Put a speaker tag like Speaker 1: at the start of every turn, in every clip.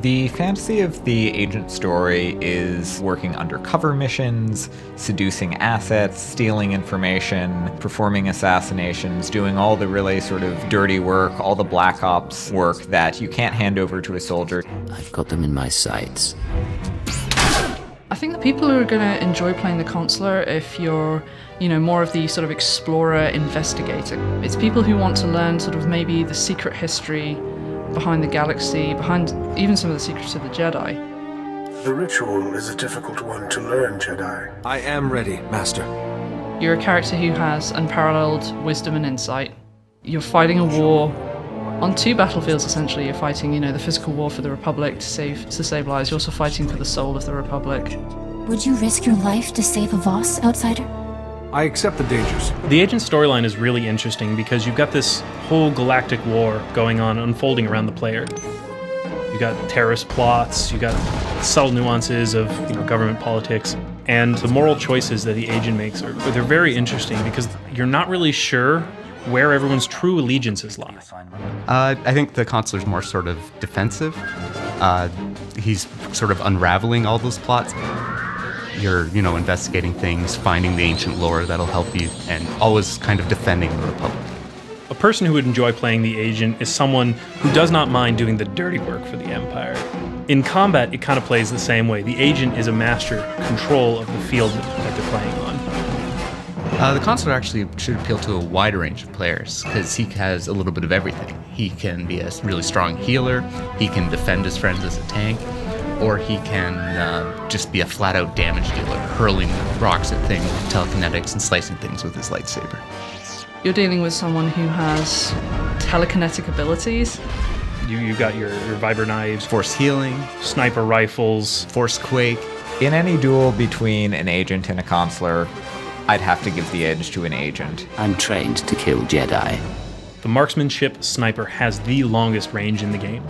Speaker 1: The fantasy of the agent story is working undercover missions, seducing assets, stealing information, performing assassinations, doing all the really sort of dirty work, all the black ops work that you can't hand over to a soldier.
Speaker 2: I've got them in my sights.
Speaker 3: I think the people who are going to enjoy playing the Consular, if you're, more of the sort of explorer, investigator, it's people who want to learn sort of maybe the secret history behind the galaxy, behind even some of the secrets of the Jedi.
Speaker 4: The ritual is a difficult one to learn, Jedi.
Speaker 5: I am ready, Master.
Speaker 3: You're a character who has unparalleled wisdom and insight. You're fighting a war on two battlefields, essentially. You're fighting, the physical war for the Republic to save lives. You're also fighting for the soul of the Republic.
Speaker 6: Would you risk your life to save a Voss outsider?
Speaker 5: I accept the dangers.
Speaker 7: The agent storyline is really interesting because you've got this whole galactic war going on, unfolding around the player. You got terrorist plots, you got subtle nuances of government politics, and the moral choices that the agent makes they're very interesting because you're not really sure where everyone's true allegiances lie.
Speaker 8: I think the Consular's more sort of defensive. He's sort of unraveling all those plots. You're, investigating things, finding the ancient lore that'll help you, and always kind of defending the Republic.
Speaker 7: A person who would enjoy playing the agent is someone who does not mind doing the dirty work for the Empire. In combat, it kind of plays the same way. The agent is a master control of the field that they're playing on.
Speaker 8: The Consular actually should appeal to a wider range of players, because he has a little bit of everything. He can be a really strong healer, he can defend his friends as a tank, or he can just be a flat-out damage dealer, hurling rocks at things with telekinetics and slicing things with his lightsaber.
Speaker 3: You're dealing with someone who has telekinetic abilities.
Speaker 7: You've got your vibro knives,
Speaker 8: Force healing,
Speaker 7: sniper rifles,
Speaker 8: Force quake.
Speaker 1: In any duel between an agent and a Consular, I'd have to give the edge to an agent.
Speaker 2: I'm trained to kill Jedi.
Speaker 7: The marksmanship sniper has the longest range in the game,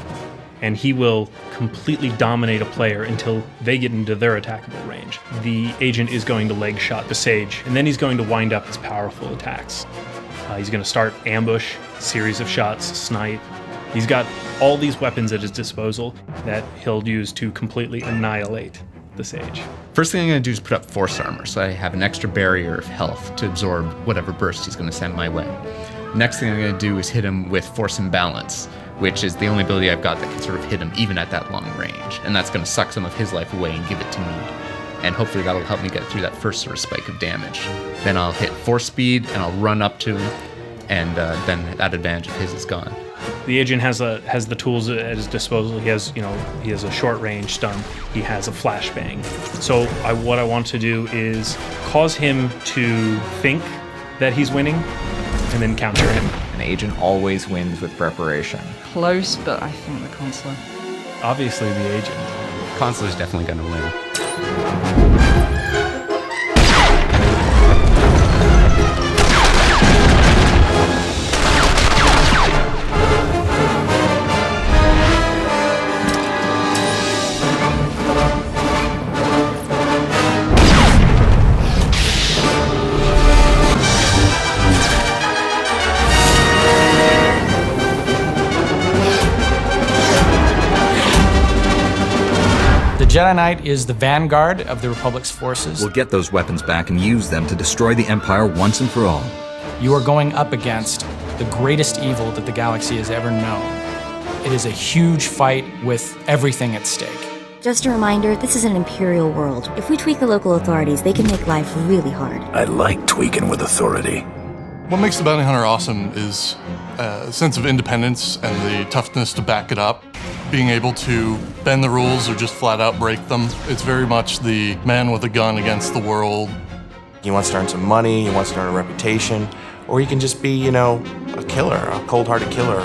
Speaker 7: and he will completely dominate a player until they get into their attackable range. The agent is going to leg shot the Sage, and then he's going to wind up his powerful attacks. He's going to start ambush, series of shots, snipe. He's got all these weapons at his disposal that he'll use to completely annihilate the Sage.
Speaker 8: First thing I'm going to do is put up Force armor, so I have an extra barrier of health to absorb whatever burst he's going to send my way. Next thing I'm going to do is hit him with Force Imbalance, which is the only ability I've got that can sort of hit him even at that long range. And that's going to suck some of his life away and give it to me. And hopefully that'll help me get through that first sort of spike of damage. Then I'll hit Force Speed, and I'll run up to him, and then that advantage of his is gone.
Speaker 7: The agent has the tools at his disposal. He has a short range stun. He has a flashbang. So what I want to do is cause him to think that he's winning, and then counter him.
Speaker 1: An agent always wins with preparation.
Speaker 3: Close, but I think the Consular.
Speaker 7: Obviously the agent.
Speaker 8: Consular's definitely going to win.
Speaker 9: The Jedi Knight is the vanguard of the Republic's forces.
Speaker 5: We'll get those weapons back and use them to destroy the Empire once and for all.
Speaker 9: You are going up against the greatest evil that the galaxy has ever known. It is a huge fight with everything at stake.
Speaker 6: Just a reminder, this is an Imperial world. If we tweak the local authorities, they can make life really hard.
Speaker 4: I like tweaking with authority.
Speaker 10: What makes the bounty hunter awesome is a sense of independence and the toughness to back it up. Being able to bend the rules or just flat out break them. It's very much the man with a gun against the world.
Speaker 11: He wants to earn some money, he wants to earn a reputation, or he can just be, a killer, a cold-hearted killer.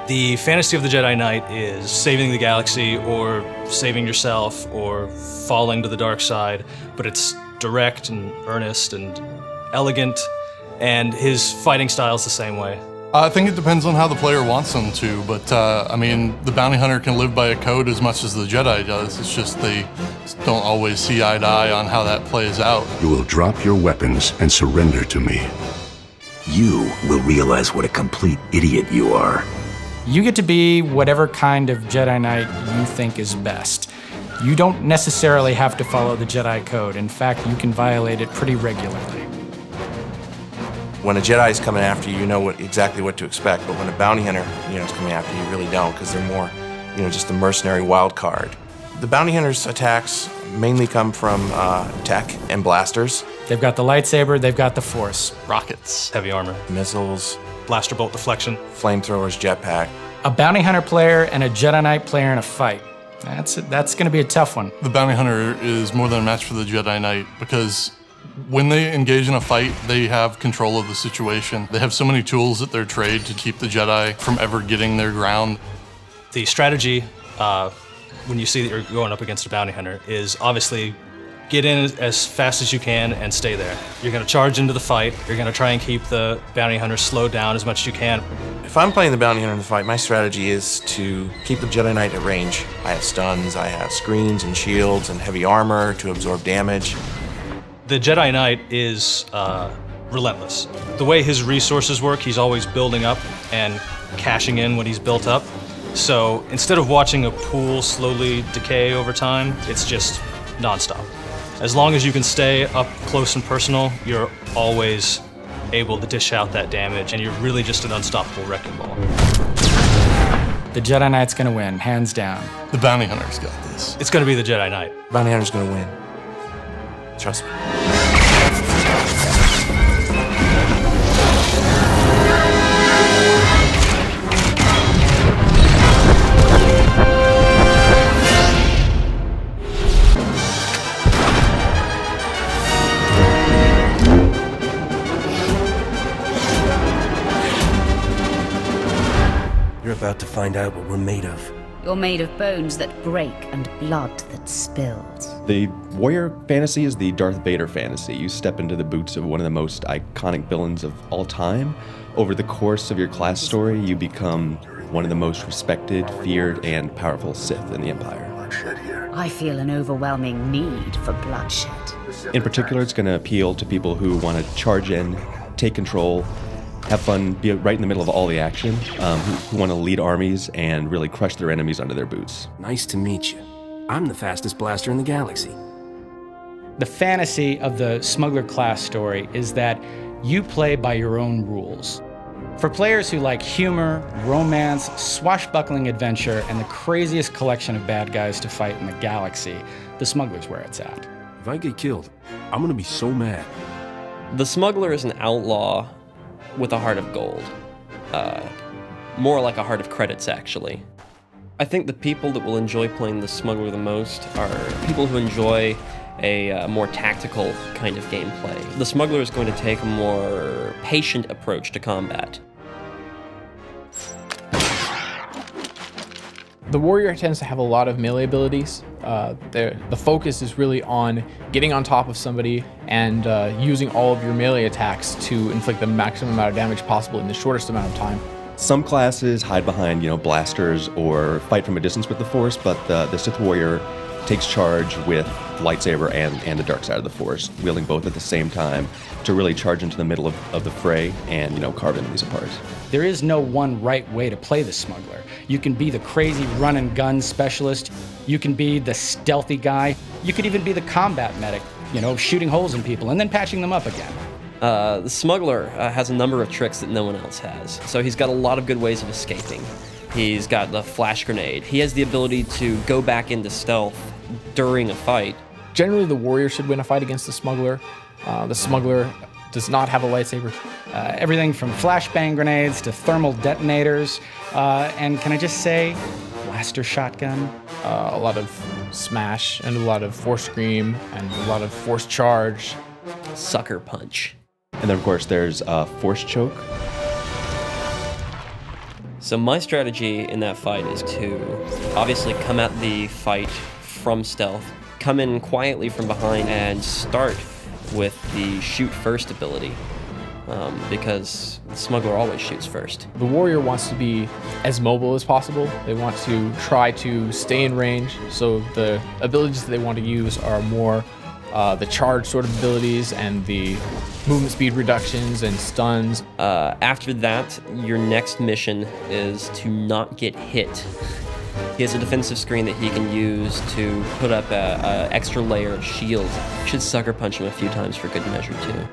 Speaker 12: The fantasy of the Jedi Knight is saving the galaxy or saving yourself or falling to the dark side, but it's direct and earnest and elegant, and his fighting style is the same way.
Speaker 10: I think it depends on how the player wants them to, but the bounty hunter can live by a code as much as the Jedi does. It's just they don't always see eye to eye on how that plays out.
Speaker 4: You will drop your weapons and surrender to me. You will realize what a complete idiot you are.
Speaker 9: You get to be whatever kind of Jedi Knight you think is best. You don't necessarily have to follow the Jedi Code. In fact, you can violate it pretty regularly.
Speaker 11: When a Jedi is coming after you, you know exactly what to expect, but when a bounty hunter, is coming after you, you really don't, because they're more, just a mercenary wild card. The bounty hunter's attacks mainly come from tech and blasters.
Speaker 9: They've got the lightsaber, they've got the Force.
Speaker 12: Rockets, heavy armor,
Speaker 11: missiles,
Speaker 12: blaster bolt deflection,
Speaker 11: flamethrowers, jetpack.
Speaker 9: A bounty hunter player and a Jedi Knight player in a fight. That's going to be a tough one.
Speaker 10: The bounty hunter is more than a match for the Jedi Knight because when they engage in a fight, they have control of the situation. They have so many tools at their trade to keep the Jedi from ever getting their ground.
Speaker 12: The strategy, when you see that you're going up against a bounty hunter, is obviously get in as fast as you can and stay there. You're going to charge into the fight. You're going to try and keep the bounty hunter slowed down as much as you can.
Speaker 11: If I'm playing the bounty hunter in the fight, my strategy is to keep the Jedi Knight at range. I have stuns, I have screens and shields and heavy armor to absorb damage.
Speaker 12: The Jedi Knight is relentless. The way his resources work, he's always building up and cashing in what he's built up. So instead of watching a pool slowly decay over time, it's just nonstop. As long as you can stay up close and personal, you're always able to dish out that damage, and you're really just an unstoppable wrecking ball.
Speaker 9: The Jedi Knight's gonna win, hands down.
Speaker 10: The bounty hunter's got this.
Speaker 12: It's gonna be the Jedi Knight.
Speaker 11: Bounty hunter's gonna win. Trust me.
Speaker 13: You're about to find out what we're made of.
Speaker 14: You're made of bones that break and blood that spills.
Speaker 15: The warrior fantasy is the Darth Vader fantasy. You step into the boots of one of the most iconic villains of all time. Over the course of your class story, you become one of the most respected, feared, and powerful Sith in the Empire.
Speaker 14: I feel an overwhelming need for bloodshed.
Speaker 15: In particular, it's going to appeal to people who want to charge in, take control, have fun, be right in the middle of all the action, who want to lead armies and really crush their enemies under their boots.
Speaker 13: Nice to meet you. I'm the fastest blaster in the galaxy.
Speaker 9: The fantasy of the Smuggler class story is that you play by your own rules. For players who like humor, romance, swashbuckling adventure, and the craziest collection of bad guys to fight in the galaxy, the Smuggler's where it's at.
Speaker 13: If I get killed, I'm gonna be so mad.
Speaker 16: The Smuggler is an outlaw with a heart of gold. More like a heart of credits, actually. I think the people that will enjoy playing the Smuggler the most are people who enjoy a more tactical kind of gameplay. The Smuggler is going to take a more patient approach to combat.
Speaker 17: The warrior tends to have a lot of melee abilities. The focus is really on getting on top of somebody and using all of your melee attacks to inflict the maximum amount of damage possible in the shortest amount of time.
Speaker 15: Some classes hide behind, blasters or fight from a distance with the Force, but the Sith warrior takes charge with lightsaber and the dark side of the Force, wielding both at the same time to really charge into the middle of the fray and, carve enemies apart.
Speaker 9: There is no one right way to play the Smuggler. You can be the crazy run and gun specialist. You can be the stealthy guy. You could even be the combat medic, shooting holes in people and then patching them up again.
Speaker 16: The Smuggler has a number of tricks that no one else has. So he's got a lot of good ways of escaping. He's got the flash grenade. He has the ability to go back into stealth during a fight.
Speaker 17: Generally, the warrior should win a fight against the Smuggler. The Smuggler does not have a lightsaber.
Speaker 9: Everything from flashbang grenades to thermal detonators, and can I just say, blaster shotgun?
Speaker 17: A lot of smash and a lot of force scream and a lot of force charge.
Speaker 16: Sucker punch.
Speaker 15: And then, of course, there's force choke.
Speaker 16: So my strategy in that fight is to obviously come at the fight from stealth, come in quietly from behind, and start with the shoot first ability, because the Smuggler always shoots first.
Speaker 17: The warrior wants to be as mobile as possible. They want to try to stay in range, so the abilities that they want to use are more the charge sort of abilities and the movement speed reductions and stuns.
Speaker 16: After that, your next mission is to not get hit. He has a defensive screen that he can use to put up a extra layer of shield. Should sucker punch him a few times for good measure too.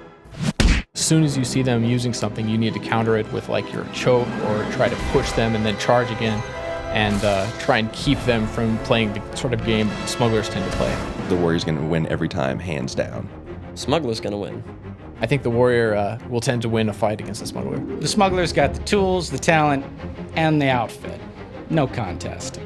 Speaker 17: As soon as you see them using something, you need to counter it with like your choke or try to push them and then charge again, and try and keep them from playing the sort of game smugglers tend to play.
Speaker 15: The warrior's going to win every time, hands down.
Speaker 16: Smuggler's going to win.
Speaker 17: I think the warrior will tend to win a fight against the smuggler.
Speaker 9: The smuggler's got the tools, the talent, and the outfit. No contest.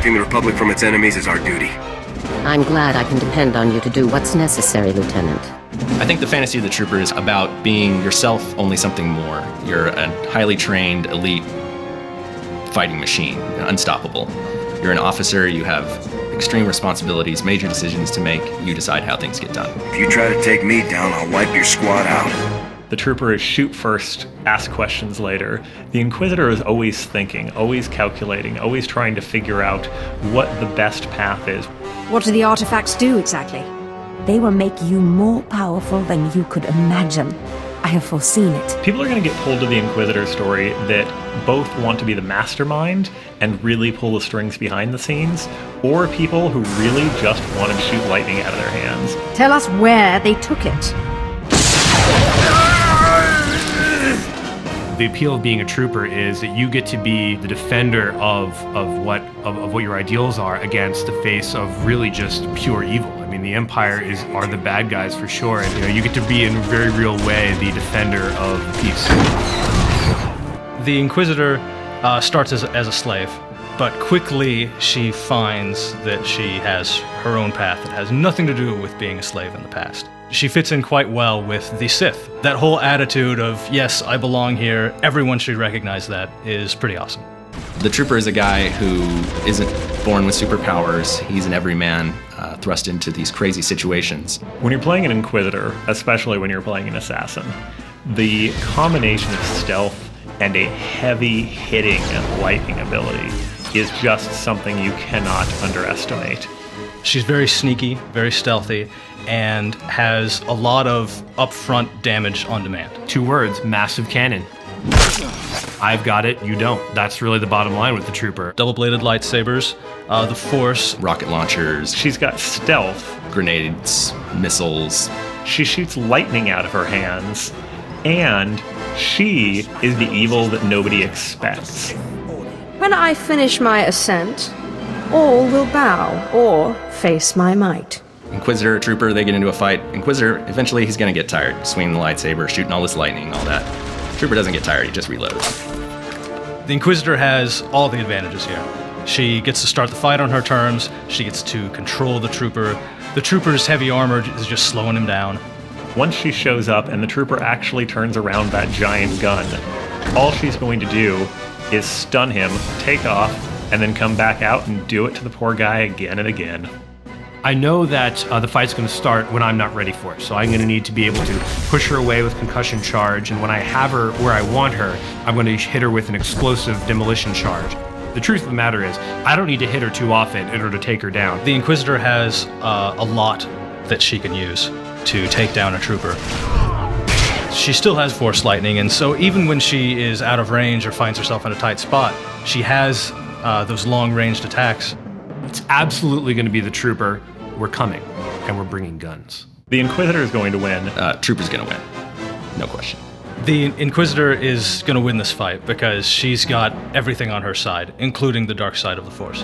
Speaker 13: Protecting the Republic from its enemies is our duty.
Speaker 14: I'm glad I can depend on you to do what's necessary, Lieutenant.
Speaker 18: I think the fantasy of the Trooper is about being yourself, only something more. You're a highly trained, elite fighting machine, unstoppable. You're an officer, you have extreme responsibilities, major decisions to make. You decide how things get done.
Speaker 13: If you try to take me down, I'll wipe your squad out.
Speaker 7: The Trooper is shoot first, ask questions later. The Inquisitor is always thinking, always calculating, always trying to figure out what the best path is.
Speaker 19: What do the artifacts do exactly?
Speaker 20: They will make you more powerful than you could imagine. I have foreseen it.
Speaker 7: People are going to get pulled to the Inquisitor story that both want to be the mastermind and really pull the strings behind the scenes, or people who really just want to shoot lightning out of their hands.
Speaker 19: Tell us where they took it.
Speaker 21: The appeal of being a trooper is that you get to be the defender of what your ideals are against the face of really just pure evil. I mean, the Empire are the bad guys for sure, and you get to be in a very real way the defender of peace.
Speaker 12: The Inquisitor starts as a slave, but quickly she finds that she has her own path that has nothing to do with being a slave in the past. She fits in quite well with the Sith. That whole attitude of, yes, I belong here, everyone should recognize that, is pretty awesome.
Speaker 18: The Trooper is a guy who isn't born with superpowers. He's an everyman thrust into these crazy situations.
Speaker 7: When you're playing an Inquisitor, especially when you're playing an Assassin, the combination of stealth and a heavy hitting lightning ability is just something you cannot underestimate.
Speaker 12: She's very sneaky, very stealthy, and has a lot of upfront damage on demand.
Speaker 21: 2 words, massive cannon. I've got it, you don't. That's really the bottom line with the Trooper.
Speaker 12: Double-bladed lightsabers, the Force.
Speaker 18: Rocket launchers.
Speaker 7: She's got stealth.
Speaker 18: Grenades, missiles.
Speaker 7: She shoots lightning out of her hands, and she is the evil that nobody expects.
Speaker 19: When I finish my ascent, all will bow or face my might.
Speaker 18: Inquisitor, Trooper, they get into a fight. Inquisitor, eventually he's gonna get tired, swinging the lightsaber, shooting all this lightning, all that. Trooper doesn't get tired, he just reloads.
Speaker 12: The Inquisitor has all the advantages here. She gets to start the fight on her terms, she gets to control the Trooper. The Trooper's heavy armor is just slowing him down.
Speaker 7: Once she shows up and the Trooper actually turns around that giant gun, all she's going to do is stun him, take off, and then come back out and do it to the poor guy again and again.
Speaker 21: I know that the fight's going to start when I'm not ready for it, so I'm going to need to be able to push her away with concussion charge, and when I have her where I want her, I'm going to hit her with an explosive demolition charge. The truth of the matter is, I don't need to hit her too often in order to take her down.
Speaker 12: The Inquisitor has a lot that she can use to take down a Trooper. She still has Force Lightning, and so even when she is out of range or finds herself in a tight spot, she has those long-ranged attacks.
Speaker 21: It's absolutely going to be the Trooper. We're coming, and we're bringing guns.
Speaker 7: The Inquisitor is going to win.
Speaker 18: Trooper's going to win. No question.
Speaker 12: The Inquisitor is going to win this fight because she's got everything on her side, including the dark side of the Force.